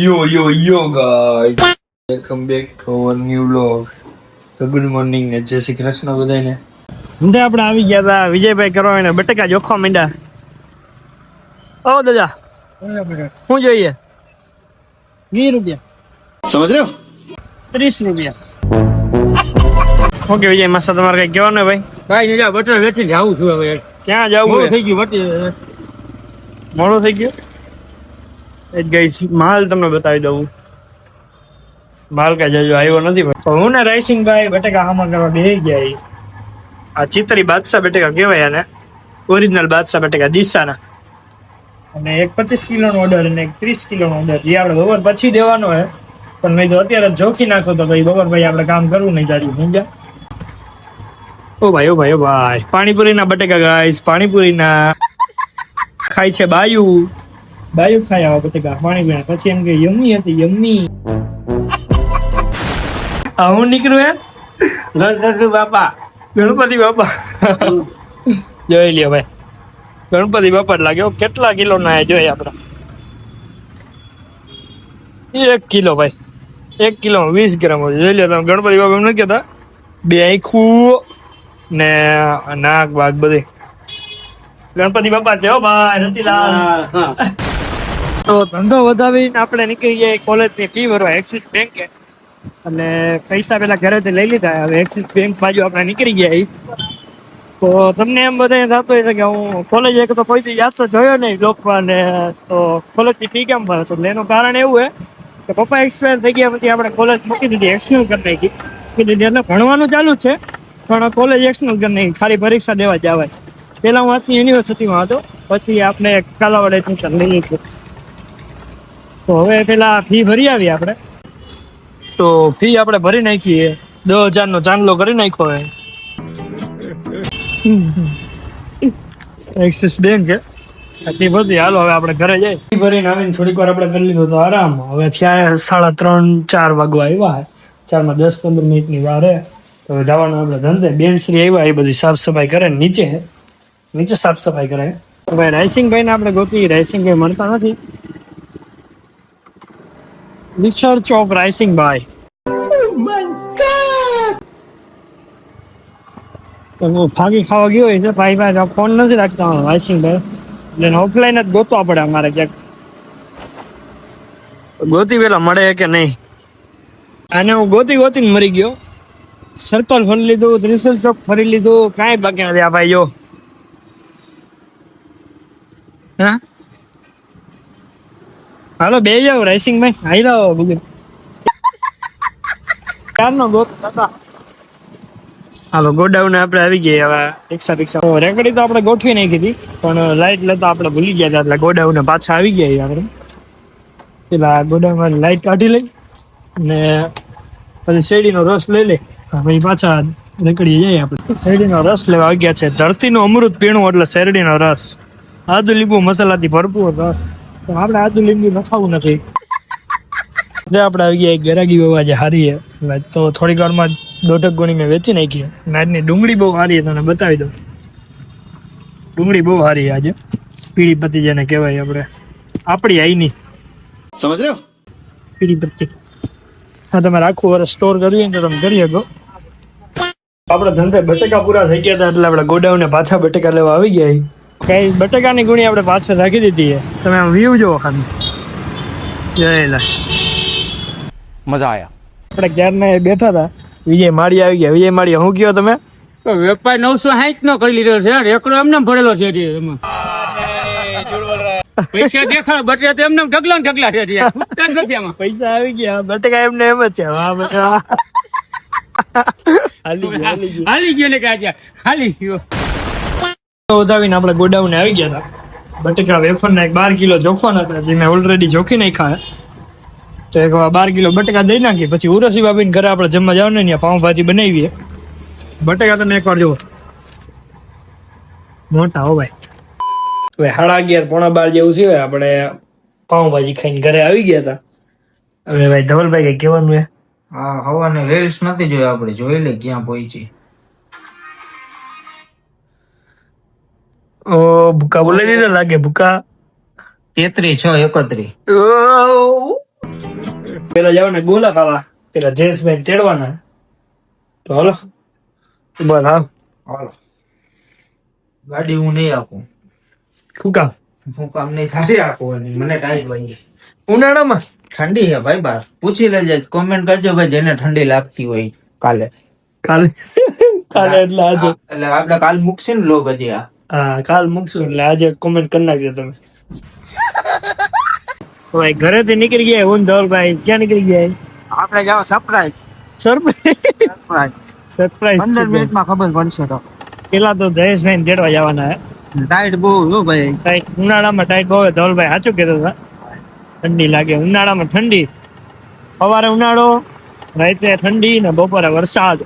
Yo guys, welcome back to our new vlog. So good morning ને જય શ્રી કૃષ્ણ બધાને. આપણે આવી ગયા હતા વિજયભાઈ કરવા એને બટેકા જોખવા માંડ્યા. ઓ દાદા શું જોઈએ? 20 રૂપિયા. સમજ રહ્યો? 30 રૂપિયા. ઓકે વિજય માસા તમારે કઈ કહેવાનું ને ભાઈ? કાઈ નહીં, બટર વેચીને આવું છું હવે. ક્યાં જવું? મોડું થઈ ગયું બટી. મોડું થઈ ગયું. એ ગાઈસ માલ તમને બતાવી દઉં. માલ કઈ જજો આવ્યો નથી ભાઈ. તો હું ને રાઈસિંગ ભાઈ બટેકા હામા કરવા બેસી ગયા. આ ચિતરી બાદશાહ બટેકા કહેવાય આને. ઓરિજિનલ બાદશાહ બટેકા ડીસાના. અને એક 25 કિલોનો ઓર્ડર અને એક 30 કિલોનો ઓર્ડર જે આપણે બપોર પછી દેવાનો હે. પણ મેં તો અત્યારે જોખી નાખો તો ભાઈ બપોર ભાઈ આપણે કામ કરવું નહીં જાજુ સમજ્યા? ઓ ભાઈ પાણીપુરીના બટેકા ગાઈસ, પાણીપુરીના ખાય છે બાયુ ખાય આવા બટેકા પાણીપુરી. પછી એમ કે યમ્મી હતી યમ્મી. આવું નીકળ્યું હે ગણપતિ બાપા જોઈ લ્યો ભાઈ, ગણપતિ બાપા જ લાગ્યો. કેટલા કિલો ના જોઈએ આપડા? 1 કિલો ભાઈ, 1 કિલો 20 ગ્રામ જોઈ લ્યો તમે. ગણપતિ બાપા એમ નથી કહેતા, 2 આંખું ને નાક બાગ બધી ગણપતિ બાપા છે હો ભાઈ. રતિલાલ તો ધંધો વધાવીને આપણે નીકળી ગયા કોલેજ ની ફી ભરવા એક્સિસ બેંકે. અને પૈસા પેલા ઘરેથી લઈ લીધા. હવે એક્સિસ બેંક બાજુ આપણે નીકળી ગયા. તો તમને એમ બધા થતું હોય છે કે હું કોલેજ એક તો કોઈથી યાદ તો જોયો નહીં લોકમાં ને, તો કોલેજની ફી કેમ ભરે છે? એટલે એનું કારણ એવું છે કે પપ્પા એક્સપાયર થઈ ગયા પછી આપણે કોલેજ મૂકી દીધી, એક્સટર્નલ કરી નાખી. એટલે ભણવાનું ચાલુ છે પણ કોલેજ એક્સટર્નલ કરી નાખી, ખાલી પરીક્ષા દેવા જવાય. પહેલા હું આજની યુનિવર્સિટીમાં હતો, પછી આપણે કાલાવાડ એડમિશન લઈ લીધું. તો હવે પેલા ફી ભરી આવી આપણે. તો ફી આપણે ભરી નાખીએ, 10,000 નો ચાંદલો કરી નાખ્યો હોય. એક્સિસ બેંક આટલી બધી. હાલો હવે આપણે ઘરે જઈએ. ફી ભરીને આવીને થોડીક વાર આપણે કરી લીધો તો આરામ. હવે થયા 3:30-4 વાગવા આવ્યા. 4 માં 10-15 મિનિટની વાર હે. તો હવે જવાનું આપણે ધંધે. બેનશ્રી આવ્યા, એ બધી સાફ સફાઈ કરે. નીચે સાફ સફાઈ કરે. ભાઈ રાઈસિંગભાઈ ને આપણે ગોતી, રાઈસિંગભાઈ મળતા નથી. Research of Raisingbhai. તો ફાગી ખાવા ગયો હોય છે ભાઈ ફોન નથી રાખતા રાઈસિંગભાઈ, એટલે ઓફલાઈન જ ગોતવા પડે અમારે ક્યાંક. ગોતી પેલા મળે કે નહીં. આને હું ગોતીને મરી ગયો. સર્કલ ફરી લીધું, ત્રિશુલ ચોક ફરી લીધું, કાંઈ બાકી નથી. આ ભાઈ જો હા, હાલો બે જાવ રાઈસિંગભાઈ. આવી જાઓ બીજું કારનો ગોત હતા. હાલો ગોડાઉન આપણે આવી ગયા. હવે રિક્ષા રેકડી તો આપણે ગોઠવી નાખી હતી, પણ લાઈટ લેતા આપણે ભૂલી ગયા હતા, એટલે ગોડાઉન પાછા આવી ગયા આપણે. પેલા ગોડાઉનમાં લાઈટ કાઢી લઈ ને પછી શેરડીનો રસ લઈ લે. પછી પાછા નીકળી જઈએ આપણે. શેરડીનો રસ લેવા આવી ગયા છે. ધરતીનું અમૃત પીણું એટલે શેરડીનો રસ. આદુ લીંબુ મસાલાથી ભરપૂર રસ. તો આપણે આદુ લીંબુ નખાવું નથી. આપણે આવી ગયા ગરાગી બહુ આજે હારી છે. તો થોડીક વારમાં 1.5 ગણી મેં વેચી નાખી. આજની ડુંગળી બહુ સારી છે, તને બતાવી દઉં. ડુંગળી બહુ સારી છે આજે. પીળી પત્તી જેને કહેવાય આપણે, આપણી આઈની. સમજ રહ્યો? પીળી પત્તી. હા, તમારે આખું વર્ષ સ્ટોર કરીએ ને તો તમે કરી શકો. આપણે ધંધે બટેકા પૂરા થઈ ગયા હતા એટલે આપણે ગોડાઉને પાછા બટેકા લેવા આવી ગયા. કઈ બટેકાની ગુણી આપણે પાછળ રાખી દીધી છે. તમે આમ વ્યૂ જોવો ખાલી. જયેલા મજા આયા. આપણે ક્યારના બેઠા હતા. વિજય માળી આવી ગયા. વિજય માળી શું કયો તમે? વેપાર 960 નો કરી લીધો છે. રેકડો એમને ભરેલો છે. પૈસા દેખાડ બટે તો એમને ઢગલા છે. નથી આમાં પૈસા આવી ગયા. બટેકા એમને એમ જ છે. વાહ બટા હાલી ગયો ને કાજ્યા હાલી ગયો. વધાવીને આપણે ગોડાઉને આવી ગયા હતા. બટેકા વેફરના 12 કિલો જોખવાના હતા, જે મેં ઓલરેડી જોખી નાખ્યા. તો એક 12 કિલો બટેકા દઈ નાખી. પછી ઉરસી બાબીને ઘરે આપણે જમવા જવાનું ને, ત્યાં પાઉંભાજી બનાવીએ. બટેકા તમે એકવાર જુઓ, મોટા હો ભાઈ. હવે 11:30-11:15 જેવું થયું. આપણે પાઉંભાજી ખાઈને ઘરે આવી ગયા હતા. હવે ભાઈ ધવલભાઈ કઈ કહેવાનું હે? હા, હવાને રીલ્સ નથી જોઈ, આપણે જોઈ લે ક્યાં પહોંચી. ઓ ભૂકા બોલાવી દીધા લાગે. ભૂકા 33 6 31 પેલા જવાના ગોલા ખાવા, પેલા જયેશભાઈ તેડવાના. તો હાલો બસ હાવ હાલો. ગાડી હું નહીં આપું. શું કામ? હું કામ નહીં થાળી આપવાની. મને ટાઈટ ભાઈ. ઉનાળામાં ઠંડી છે ભાઈ બાર. પૂછી લેજે, કોમેન્ટ કરજો ભાઈ જેને ઠંડી લાગતી હોય કાલે. કાલે કાલે એટલે આજે એટલે આપણે કાલ મૂકશે ને લોગ હજી આ. હા કાલ મૂકશું એટલે આજે કોમેન્ટ કરી નાખજો તમે. ભાઈ ઘરેથી નીકળી ગયા હું ધવલભાઈ, ક્યાં નીકળી ગયા? આપણે જાવ સરપ્રાઈઝ. સરપ્રાઈઝ 15 મિનિટમાં ખબર પડશે. તો પેલા તો જયેશભાઈ તેડવા જવાના હે. ટાઈટ બહુ હો ભાઈ. ટાઈટ ઉનાળામાં ટાઈટ બહુ હોય. ધવલભાઈ સાચું કીધું હતા, ઠંડી લાગે ઉનાળામાં. ઠંડી સવારે ઉનાળો, રાતે ઠંડી ને બપોરે વરસાદ.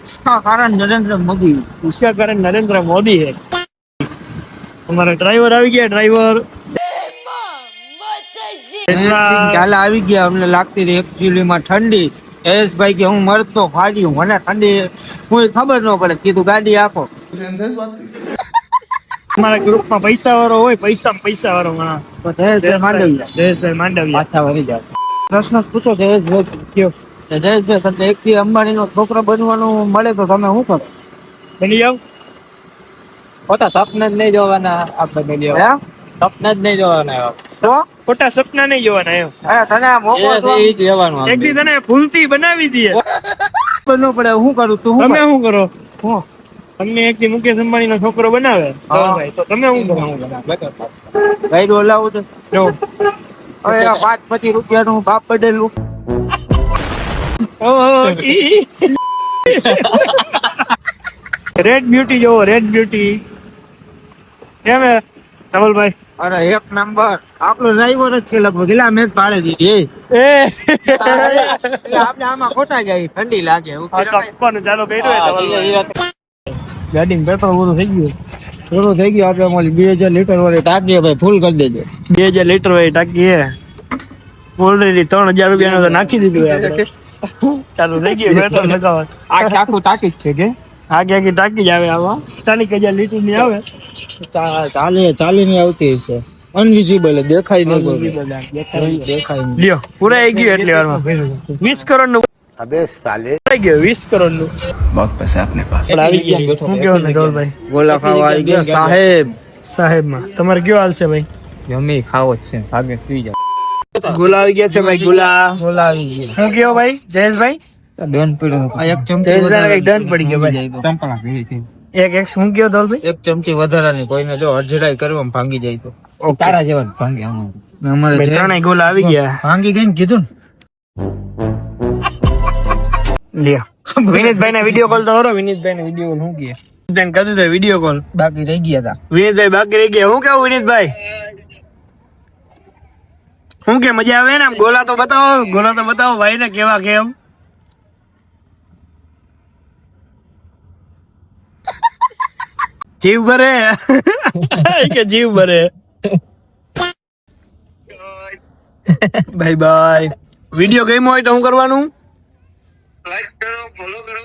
इसका कारण नरेंद्र मोदी. इसका कारण नरेंद्र मोदी है. અમારા ડ્રાઈવર આવી ગયા. ડ્રાઈવર કાલે આવી ગયા. અમને લાગતી હતી એકચ્યુઅલી માં ઠંડી. ભાઈ કે હું મરતો ફાડ્યું, મને ઠંડી કોઈ ખબર ન પડે. કીધું ગાડી આપો. અમારા ગ્રુપમાં પૈસા વાળો હોય, પૈસા વાળો માણસ. જયેશભાઈ માંડવિયા. પાછા વળી જાવ. પ્રશ્ન પૂછો જયેશભાઈ. કયો? જયેશભાઈ તમને એક થી અંબાણી નો છોકરો બનવાનું મળે તો તમે શું કરો? બની જાવ. ખોટા સપના જ નહીં જોવાના આપણે સપના જ નહીં જોવાના. શું? ખોટા સપના નહીં જોવાના એમ. અરે તને આ મોકો એ જ રહેવાનું. એક દી તને ભૂલથી બનાવી દઈએ. બનવું પડે. શું કરું તું? તમે શું કરો? હું તમને એક દી મુકેશ અંબાણી નો છોકરો બનાવે ધવલભાઈ, તો તમે શું કરો? ગાઈડ ઓલાવું છે. જો હવે આ 5-25 રૂપિયાનું બાપ પડેલું. રેડ બ્યુટી જોવો, રેડ બ્યુટી. કેમ હે ધવલભાઈ? અરે એક નંબર. આપણો ડ્રાઈવર જ છે લગભગ. એલા મેં જ પાડી દીધી. એ એટલે આપણે આમાં ખોટા જાય. ઠંડી લાગે. આપવાનું ચાલુ કર્યું હે ધવલભાઈ. ગાડીમાં પેટ્રોલ પૂરું થઈ ગયું. પૂરું થઈ ગયું. આપણે ઓલી 2000 લીટર વાળી ટાંકી ભાઈ ફૂલ કરી દેજો. 2000 લીટર વાળી ટાંકી હે. ઓલરેડી 3000 રૂપિયાનું તો નાખી દીધું હે આપણે. ચાલુ થઈ ગયું પેટ્રોલ લગાવવા. આખું તાકી જ છે કે આખી ટાંકી જ આવે આમાં. 40,000 લીટર ની આવે. ચાલી ની આવતી છે. અનવિઝિબલ દેખાય નહીં. દેખાય નહીં. લ્યો પૂરાઈ ગયું એટલી વારમાં. 20 કરોડ નું अबे साले પૂરાઈ ગયું. 20 કરોડ નું बहुत पैसा अपने पास આપણે આવી ગયા. શું કેવો ને ધવલભાઈ? ગોલા ખાવા આવી ગયા સાહેબ. સાહેબમાં તમારે કયો હાલ છે ભાઈ? જમી ખાવો જ છે. ભાગે સુઈ જાવ. ગુલા આવી ગયા છે ભાઈ. ગુલા ગોલા આવી ગયા. શું કયો ભાઈ જયેશભાઈ? ડન પડ્યો. આ એક ચમચી જયેશભાઈ કઈક દંડ પડી ગયો ભાઈ. ચંપલા ભેગી થઈ. એક શું કયો ધવલભાઈ? એક ચમચી વધારાની કોઈને જો અડજડાઈ કરવામાં ભાંગી જાય તો. તારા જેવા જ ભાંગે અમારે ભાઈ ત્રણેય ગોલા આવી ગયા. ભાંગી ગઈ ને કીધું લ્યો વિનીતભાઈ ના વિડીયો કોલ તો કરો. વિનીતભાઈ ના વિડીયો કોલ શું કહે? વિનીતભાઈ કીધું તો વિડીયો કોલ. ને બાકી રહી ગયા હતા. વિનીતભાઈ બાકી રહી ગયા. શું કેવું વિનીતભાઈ? શું કે મજા આવે ને? આમ ગોલા તો બતાવો ભાઈ ને કેવા કેમ. જીવ ભરે કે જીવ ભરે. Bye bye. વિડીયો ગમ્યો હોય તો શું કરવાનું? લાઈક કરો, ફોલો કરો.